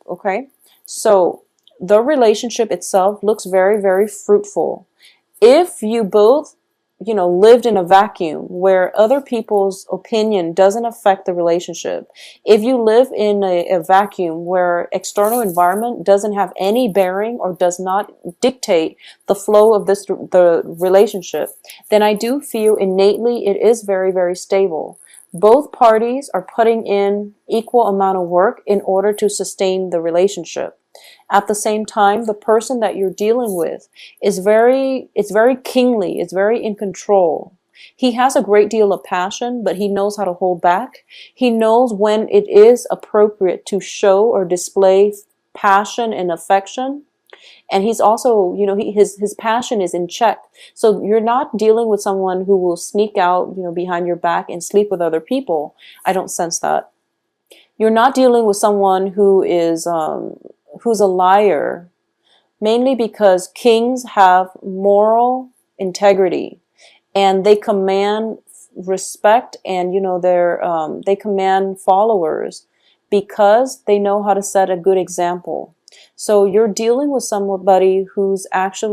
Okay, so the relationship itself looks very, very fruitful. If you both, lived in a vacuum where other people's opinion doesn't affect the relationship, if you live in a vacuum where external environment doesn't have any bearing or does not dictate the flow of the relationship, then I do feel innately it is very, very stable. Both parties are putting in equal amount of work in order to sustain the relationship. At the same time, the person that you're dealing with it's very kingly, it's very in control. He has a great deal of passion, but he knows how to hold back. He knows when it is appropriate to show or display passion and affection. And he's also, his passion is in check. So you're not dealing with someone who will sneak out, behind your back and sleep with other people. I don't sense that. You're not dealing with someone who's a liar, mainly because kings have moral integrity and they command respect, and they command followers because they know how to set a good example. So you're dealing with somebody who has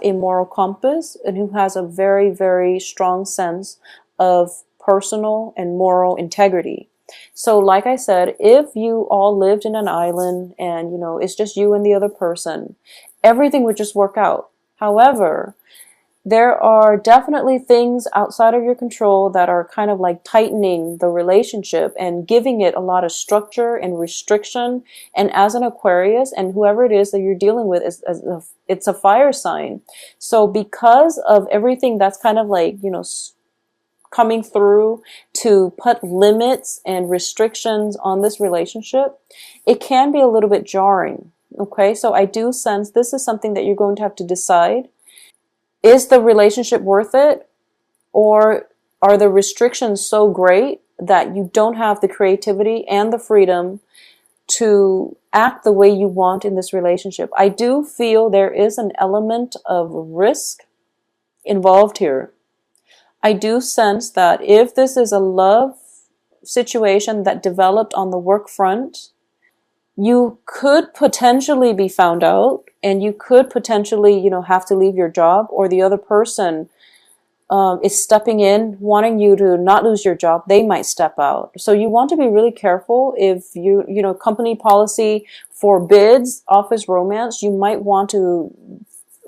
a moral compass and who has a very, very strong sense of personal and moral integrity. So like I said, if you all lived in an island and, it's just you and the other person, everything would just work out. However, there are definitely things outside of your control that are kind of like tightening the relationship and giving it a lot of structure and restriction. And as an Aquarius, and whoever it is that you're dealing with, it's a fire sign. So because of everything that's kind of like, coming through to put limits and restrictions on this relationship, it can be a little bit jarring. Okay, so I do sense this is something that you're going to have to decide. Is the relationship worth it? Or are the restrictions so great that you don't have the creativity and the freedom to act the way you want in this relationship? I do feel there is an element of risk involved here. I do sense that if this is a love situation that developed on the work front, you could potentially be found out, and you could potentially, have to leave your job, or the other person is stepping in, wanting you to not lose your job. They might step out. So you want to be really careful. If company policy forbids office romance, you might want to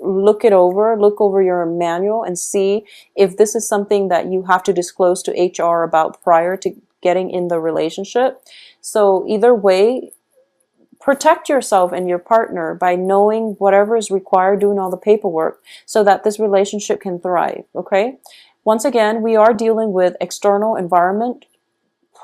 look over your manual and see if this is something that you have to disclose to HR about prior to getting in the relationship. So either way, protect yourself and your partner by knowing whatever is required, doing all the paperwork so that this relationship can thrive, okay? Once again, we are dealing with external environment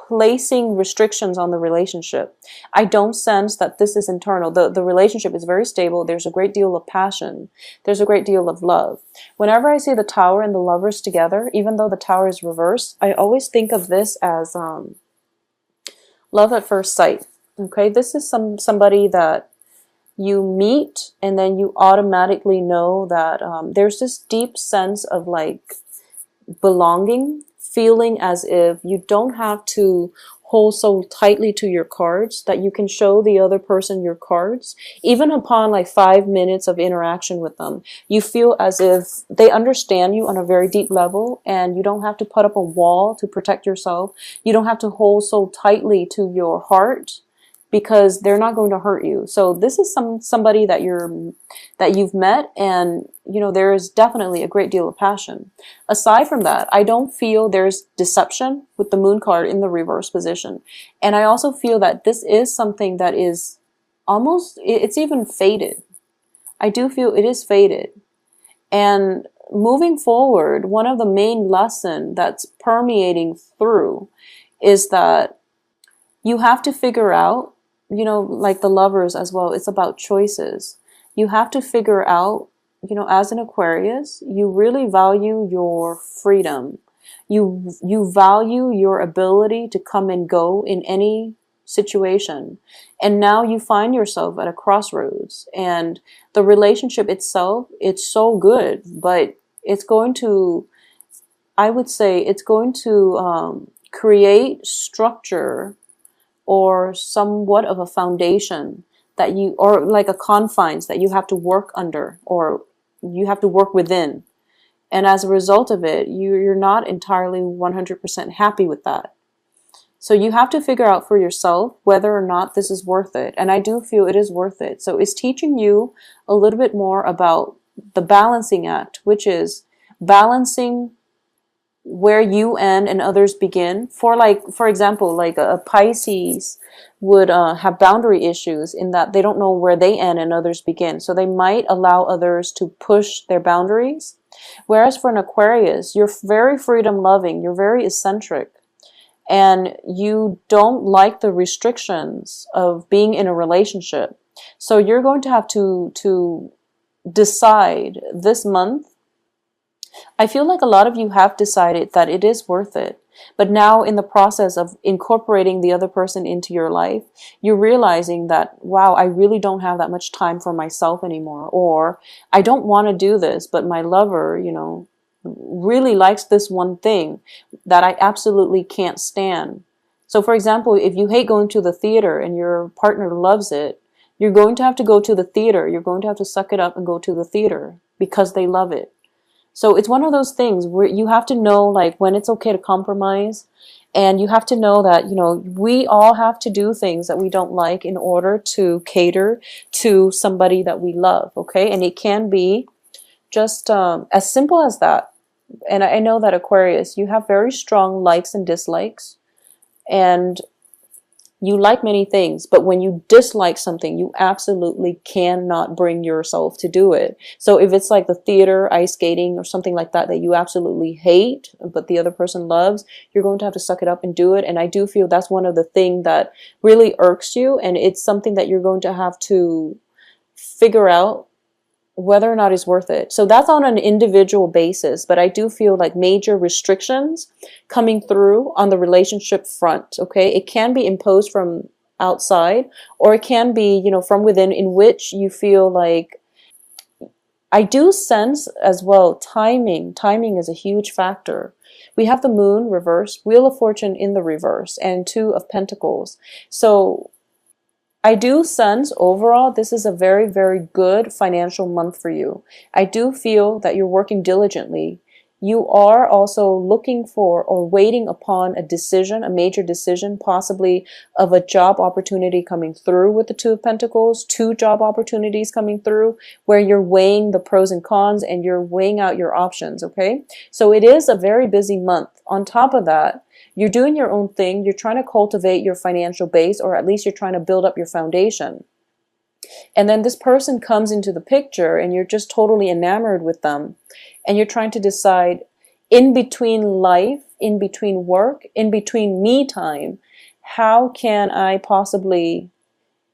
placing restrictions on the relationship. I don't sense that this is internal. The relationship is very stable. There's a great deal of passion. There's a great deal of love. Whenever I see the Tower and the Lovers together, even though the Tower is reversed, I always think of this as love at first sight. Okay, this is somebody that you meet and then you automatically know that there's this deep sense of like belonging, feeling as if you don't have to hold so tightly to your cards, that you can show the other person your cards. Even upon like 5 minutes of interaction with them, you feel as if they understand you on a very deep level, and you don't have to put up a wall to protect yourself. You don't have to hold so tightly to your heart, because they're not going to hurt you. So this is somebody that you've met, and there is definitely a great deal of passion. Aside from that, I don't feel there's deception with the Moon card in the reverse position. And I also feel that this is something that is almost, it's even faded. I do feel it is faded. And moving forward, one of the main lessons that's permeating through is that you have to figure out, like the Lovers as well, it's about choices. You have to figure out, as an Aquarius, you really value your freedom. You value your ability to come and go in any situation. And now you find yourself at a crossroads, and the relationship itself, it's so good, but it's going to, I would say, it's going to create structure or somewhat of a foundation that you, or like a confines that you have to work under, or you have to work within. And as a result of it, you're not entirely 100% happy with that. So you have to figure out for yourself whether or not this is worth it. And I do feel it is worth it. So it's teaching you a little bit more about the balancing act, which is balancing where you end and others begin. For example, like a Pisces would have boundary issues in that they don't know where they end and others begin. So they might allow others to push their boundaries. Whereas for an Aquarius, you're very freedom loving, you're very eccentric, and you don't like the restrictions of being in a relationship. So you're going to have to decide this month. I feel like a lot of you have decided that it is worth it. But now in the process of incorporating the other person into your life, you're realizing that, wow, I really don't have that much time for myself anymore. Or I don't want to do this, but my lover, really likes this one thing that I absolutely can't stand. So for example, if you hate going to the theater and your partner loves it, you're going to have to go to the theater. You're going to have to suck it up and go to the theater because they love it. So it's one of those things where you have to know like when it's okay to compromise, and you have to know that, we all have to do things that we don't like in order to cater to somebody that we love, okay? And it can be just as simple as that. And I know that Aquarius, you have very strong likes and dislikes, and you like many things, but when you dislike something, you absolutely cannot bring yourself to do it. So if it's like the theater, ice skating, or something like that you absolutely hate, but the other person loves, you're going to have to suck it up and do it. And I do feel that's one of the things that really irks you, and it's something that you're going to have to figure out whether or not it's worth it. So that's on an individual basis, but I do feel like major restrictions coming through on the relationship front, okay? It can be imposed from outside, or it can be, from within, in which you feel like, I do sense as well, timing. Timing is a huge factor. We have the moon reverse, Wheel of Fortune in the reverse, and Two of Pentacles. So I do sense overall this is a very, very good financial month for you. I do feel that you're working diligently. You are also looking for or waiting upon a decision, a major decision, possibly of a job opportunity coming through with the Two of Pentacles, 2 job opportunities coming through, where you're weighing the pros and cons and you're weighing out your options, okay? So it is a very busy month. On top of that, you're doing your own thing. You're trying to cultivate your financial base, or at least you're trying to build up your foundation. And then this person comes into the picture and you're just totally enamored with them. And you're trying to decide, in between life, in between work, in between me time, how can I possibly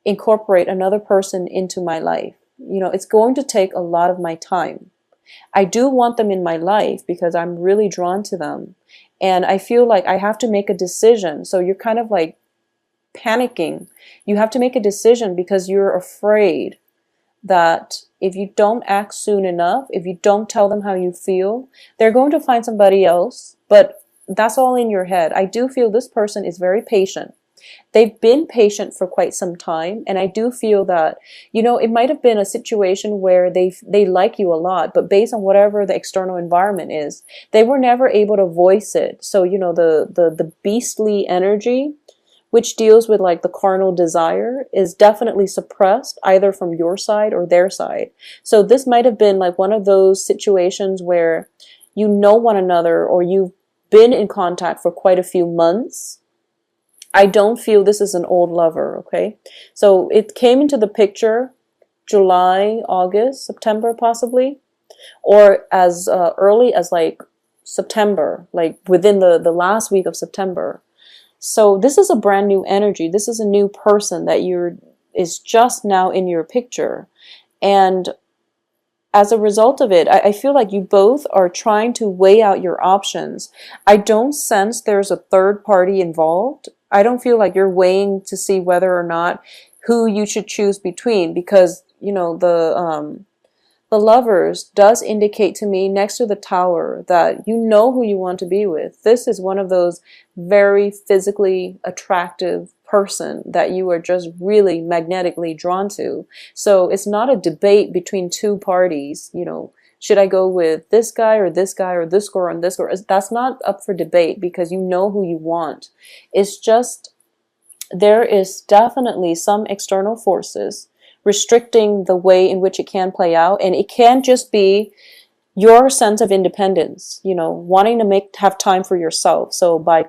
incorporate another person into my life? It's going to take a lot of my time. I do want them in my life because I'm really drawn to them. And I feel like I have to make a decision. So you're kind of like panicking. You have to make a decision because you're afraid that if you don't act soon enough, if you don't tell them how you feel, they're going to find somebody else. But that's all in your head. I do feel this person is very patient. They've been patient for quite some time, and I do feel that, it might have been a situation where they like you a lot, but based on whatever the external environment is, they were never able to voice it. So, the beastly energy, which deals with like the carnal desire, is definitely suppressed either from your side or their side. So this might have been like one of those situations where you know one another, or you've been in contact for quite a few months. I don't feel this is an old lover, okay? So it came into the picture July, August, September possibly, or as early as like September, like within the last week of September. So this is a brand new energy. This is a new person that is just now in your picture. And as a result of it, I feel like you both are trying to weigh out your options. I don't sense there's a third party involved. I don't feel like you're weighing to see whether or not who you should choose between, because, the Lovers does indicate to me next to the Tower that you know who you want to be with. This is one of those very physically attractive person that you are just really magnetically drawn to. So it's not a debate between two parties, you know, should I go with this guy or this guy or this girl and this girl? That's not up for debate because you know who you want. It's just there is definitely some external forces restricting the way in which it can play out. And it can't just be your sense of independence, you know, wanting to have time for yourself. So by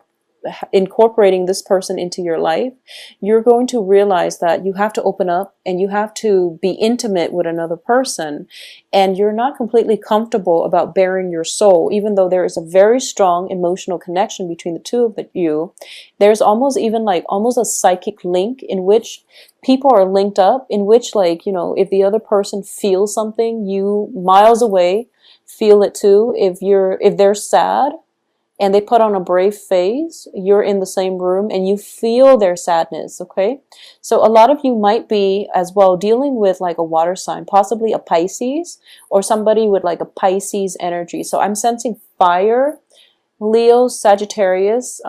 incorporating this person into your life, you're going to realize that you have to open up and you have to be intimate with another person, and you're not completely comfortable about bearing your soul, even though there is a very strong emotional connection between the two of you. There's almost even like almost a psychic link in which people are linked up, in which, like, you know, if the other person feels something, you miles away feel it too. If they're sad and they put on a brave face, you're in the same room and you feel their sadness, okay? So a lot of you might be as well dealing with like a water sign, possibly a Pisces, or somebody with like a Pisces energy. So I'm sensing fire, Leo, Sagittarius,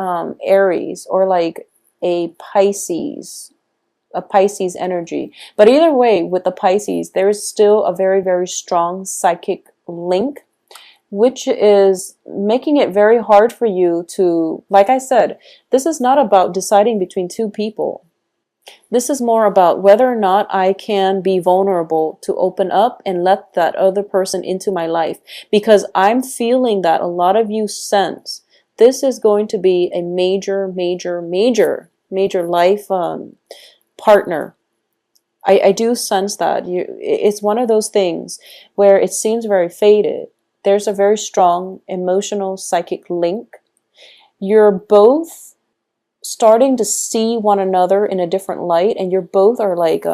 Aries, or like a Pisces energy. But either way, with the Pisces, there is still a very, very strong psychic link, which is making it very hard for you to, like I said, this is not about deciding between two people. This is more about whether or not I can be vulnerable to open up and let that other person into my life. Because I'm feeling that a lot of you sense this is going to be a major, major, major, major life partner. I do sense that. It's one of those things where it seems very faded. There's a very strong emotional psychic link. You're both starting to see one another in a different light, and you're both are like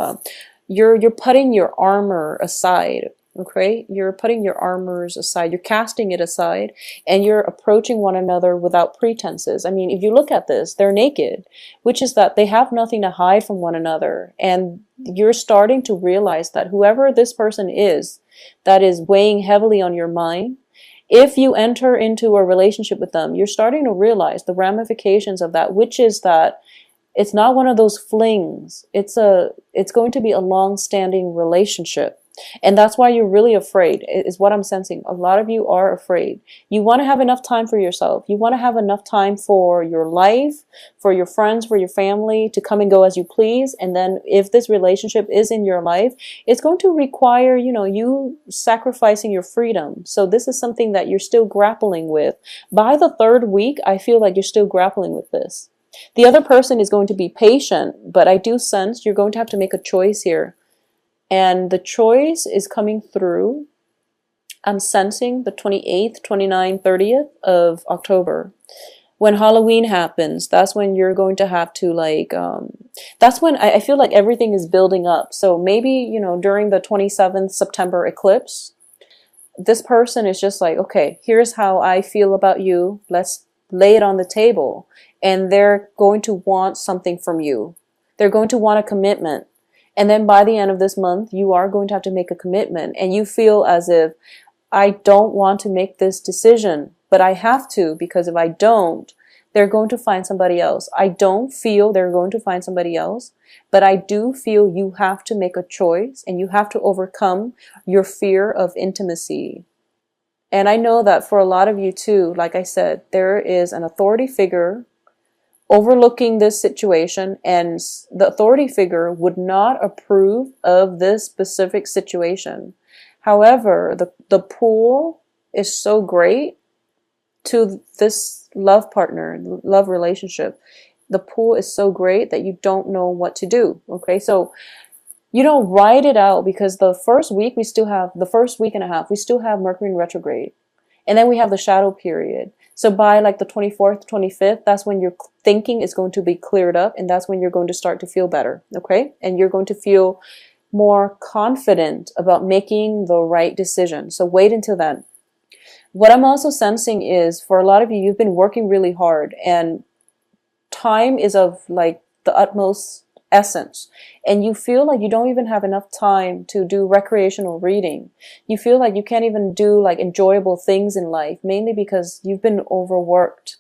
you're putting your armor aside. Okay, you're putting your armors aside, you're casting it aside, and you're approaching one another without pretenses. I mean, if you look at this, they're naked, which is that they have nothing to hide from one another. And you're starting to realize that whoever this person is that is weighing heavily on your mind, if you enter into a relationship with them, you're starting to realize the ramifications of that, which is that it's not one of those flings. It's going to be a long-standing relationship. And that's why you're really afraid, is what I'm sensing. A lot of you are afraid. You want to have enough time for yourself. You want to have enough time for your life, for your friends, for your family, to come and go as you please. And then if this relationship is in your life, it's going to require, you know, you sacrificing your freedom. So this is something that you're still grappling with. By the third week, I feel like you're still grappling with this. The other person is going to be patient, but I do sense you're going to have to make a choice here. And the choice is coming through, I'm sensing the 28th, 29th, 30th of October. When Halloween happens, that's when you're going to have to like, that's when I feel like everything is building up. So maybe, you know, during the 27th September eclipse, this person is just like, okay, here's how I feel about you. Let's lay it on the table. And they're going to want something from you. They're going to want a commitment. And then by the end of this month, you are going to have to make a commitment. And you feel as if, I don't want to make this decision, but I have to, because if I don't, they're going to find somebody else. I don't feel they're going to find somebody else, but I do feel you have to make a choice and you have to overcome your fear of intimacy. And I know that for a lot of you too, like I said, there is an authority figure overlooking this situation, and the authority figure would not approve of this specific situation. However, the pull is so great to this love partner, love relationship. The pull is so great that you don't know what to do. Okay, so you don't write it out, because the first week the first week and a half, we still have Mercury in retrograde. And then we have the shadow period. So by like the 24th, 25th, that's when your thinking is going to be cleared up, and that's when you're going to start to feel better, okay? And you're going to feel more confident about making the right decision. So wait until then. What I'm also sensing is, for a lot of you, you've been working really hard, and time is of like the utmost essence, and you feel like you don't even have enough time to do recreational reading. You feel like you can't even do like enjoyable things in life, mainly because you've been overworked.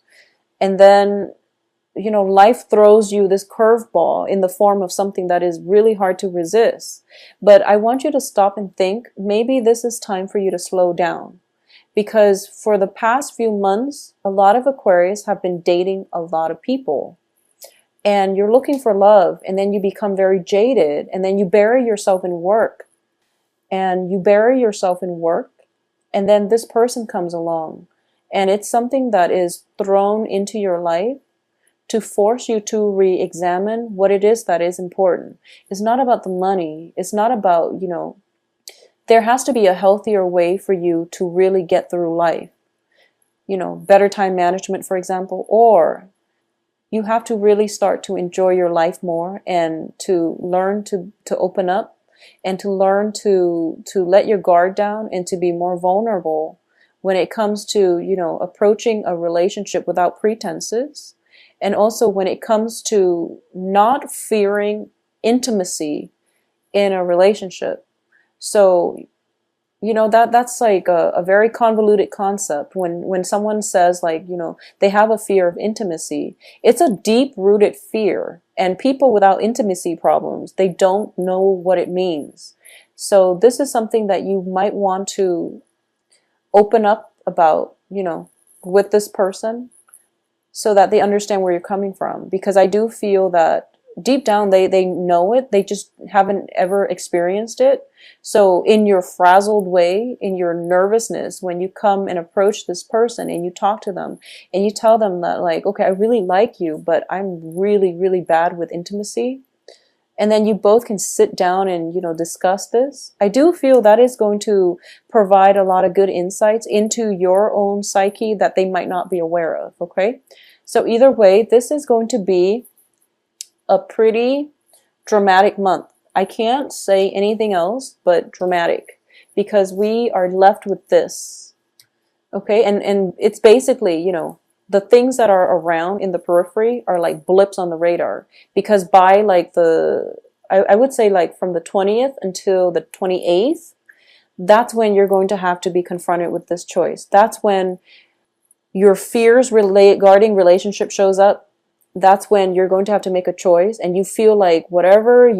And then life throws you this curveball in the form of something that is really hard to resist. But I want you to stop and think, maybe this is time for you to slow down. Because for the past few months, a lot of Aquarius have been dating a lot of people. And you're looking for love, and then you become very jaded, and then you bury yourself in work. And you bury yourself in work, and then this person comes along. And it's something that is thrown into your life to force you to re-examine what it is that is important. It's not about the money. It's not about, there has to be a healthier way for you to really get through life. Better time management, for example, or you have to really start to enjoy your life more and to learn to open up and to learn to let your guard down and to be more vulnerable when it comes to, approaching a relationship without pretenses. And also when it comes to not fearing intimacy in a relationship. So, that's like a very convoluted concept. When someone says like, they have a fear of intimacy, it's a deep rooted fear. And people without intimacy problems, they don't know what it means. So this is something that you might want to open up about, with this person, so that they understand where you're coming from. Because I do feel that deep down they know it, they just haven't ever experienced it. So in your frazzled way, in your nervousness, when you come and approach this person and you talk to them and you tell them that like, okay, I really like you, but I'm really, really bad with intimacy. And then you both can sit down and, discuss this. I do feel that is going to provide a lot of good insights into your own psyche that they might not be aware of, okay? So either way, this is going to be a pretty dramatic month. I can't say anything else but dramatic, because we are left with this, okay? And it's basically, the things that are around in the periphery are like blips on the radar, because by like I would say like from the 20th until the 28th, that's when you're going to have to be confronted with this choice. That's when your fears regarding relationship shows up. That's when you're going to have to make a choice, and you feel like whatever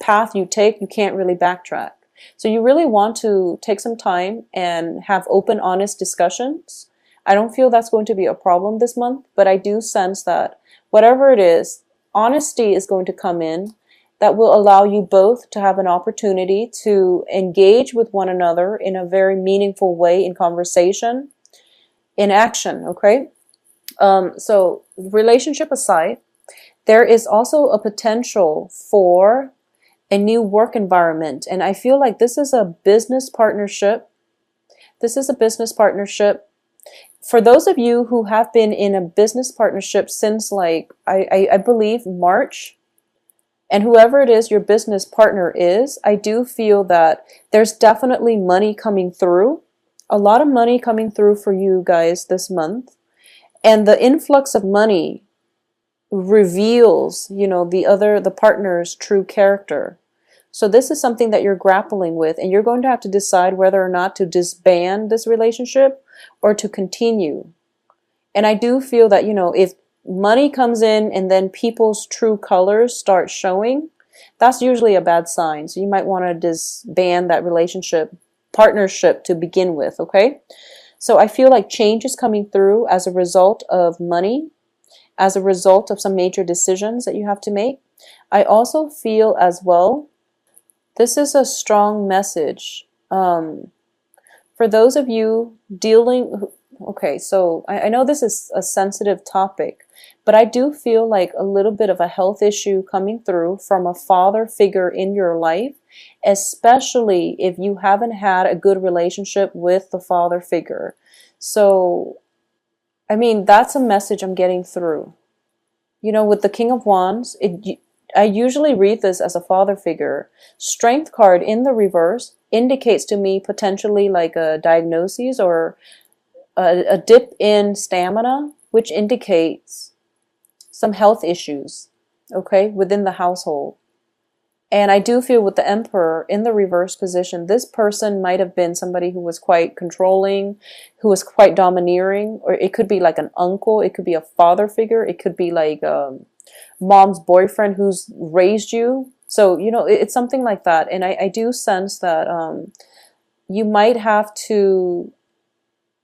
path you take, you can't really backtrack. So you really want to take some time and have open, honest discussions. I don't feel that's going to be a problem this month, but I do sense that whatever it is, honesty is going to come in that will allow you both to have an opportunity to engage with one another in a very meaningful way, in conversation, in action, okay? So relationship aside, there is also a potential for a new work environment. And I feel like this is a business partnership. This is a business partnership. For those of you who have been in a business partnership since like, I believe March, and whoever it is your business partner is, I do feel that there's definitely money coming through. A lot of money coming through for you guys this month. And the influx of money reveals, the partner's true character. So this is something that you're grappling with, and you're going to have to decide whether or not to disband this relationship or to continue. And I do feel that, if money comes in and then people's true colors start showing, that's usually a bad sign. So you might want to disband that partnership to begin with, okay? So I feel like change is coming through as a result of money, as a result of some major decisions that you have to make. I also feel as well, this is a strong message. For those of you okay, so I know this is a sensitive topic, but I do feel like a little bit of a health issue coming through from a father figure in your life, especially if you haven't had a good relationship with the father figure. So, I mean, that's a message I'm getting through. With the King of Wands, I usually read this as a father figure. Strength card in the reverse indicates to me potentially like a diagnosis or a dip in stamina, which indicates some health issues, okay, within the household. And I do feel with the Emperor in the reverse position, this person might have been somebody who was quite controlling, who was quite domineering, or it could be like an uncle, it could be a father figure, it could be like mom's boyfriend who's raised you. So, it's something like that. And I do sense that you might have to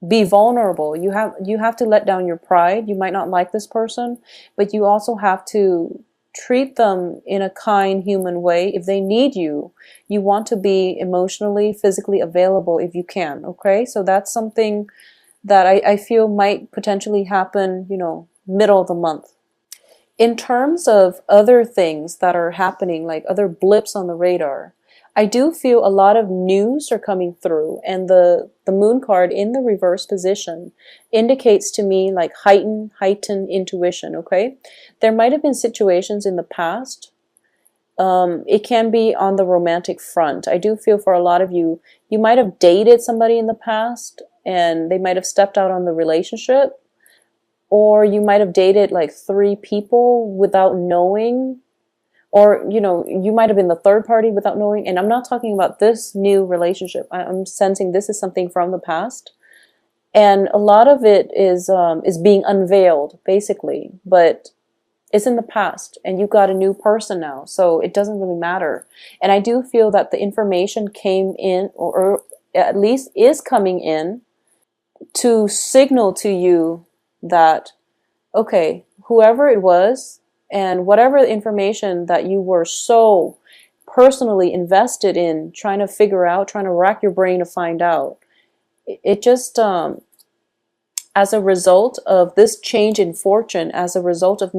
be vulnerable. You have to let down your pride. You might not like this person, but you also have to treat them in a kind, human way. If they need you, you want to be emotionally, physically available if you can. Okay, so that's something that I feel might potentially happen, middle of the month. In terms of other things that are happening, like other blips on the radar, I do feel a lot of news are coming through, and the moon card in the reverse position indicates to me like heightened intuition. Okay, there might have been situations in the past. It can be on the romantic front. I do feel for a lot of you, you might have dated somebody in the past, and they might have stepped out on the relationship, or you might have dated like three people without knowing, or you might have been the third party without knowing. And I'm not talking about this new relationship. I'm sensing this is something from the past, and a lot of it is being unveiled basically, but it's in the past, and you've got a new person now, so it doesn't really matter. And I do feel that the information came in, or at least is coming in, to signal to you that, okay, whoever it was, and whatever information that you were so personally invested in trying to figure out, trying to rack your brain to find out, it just, as a result of this change in fortune, as a result of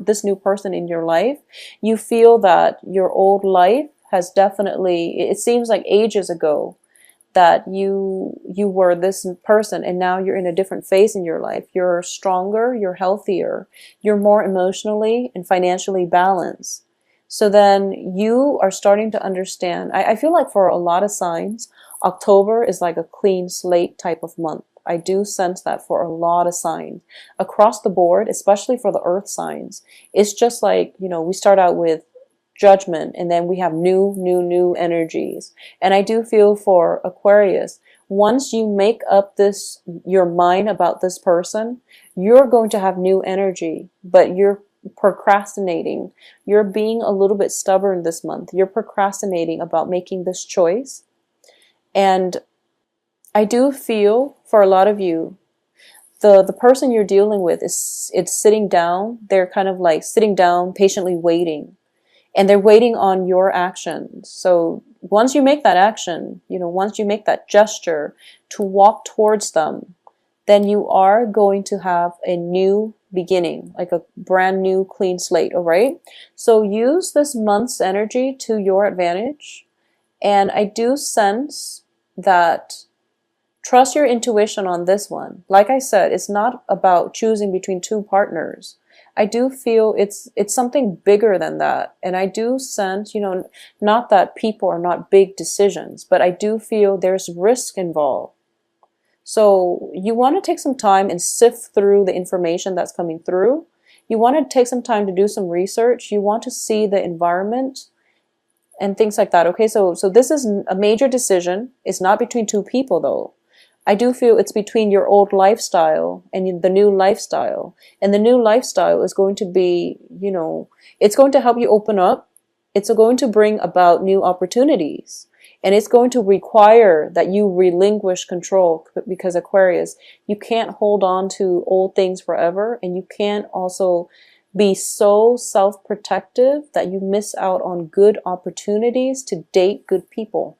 this new person in your life, you feel that your old life has definitely, it seems like ages ago, that you were this person, and now you're in a different phase in your life. You're stronger, you're healthier, you're more emotionally and financially balanced. So then you are starting to understand. I feel like for a lot of signs, October is like a clean slate type of month. I do sense that for a lot of signs across the board, especially for the earth signs. It's just like, we start out with judgment, and then we have new energies. And I do feel for Aquarius, once you make up your mind about this person, you're going to have new energy, but you're procrastinating. You're being a little bit stubborn this month. You're procrastinating about making this choice. And I do feel for a lot of you, the person you're dealing with it's sitting down. They're kind of like sitting down, patiently waiting. And they're waiting on your actions. So once you make that action, once you make that gesture to walk towards them, then you are going to have a new beginning, like a brand new clean slate, all right? So use this month's energy to your advantage. And I do sense that trust your intuition on this one. Like I said, it's not about choosing between two partners. I do feel it's something bigger than that. And I do sense, not that people are not big decisions, but I do feel there's risk involved. So you want to take some time and sift through the information that's coming through. You want to take some time to do some research. You want to see the environment and things like that. Okay, so this is a major decision. It's not between two people though. I do feel it's between your old lifestyle and the new lifestyle. And the new lifestyle is going to be, it's going to help you open up. It's going to bring about new opportunities. And it's going to require that you relinquish control, because Aquarius, you can't hold on to old things forever. And you can't also be so self-protective that you miss out on good opportunities to date good people.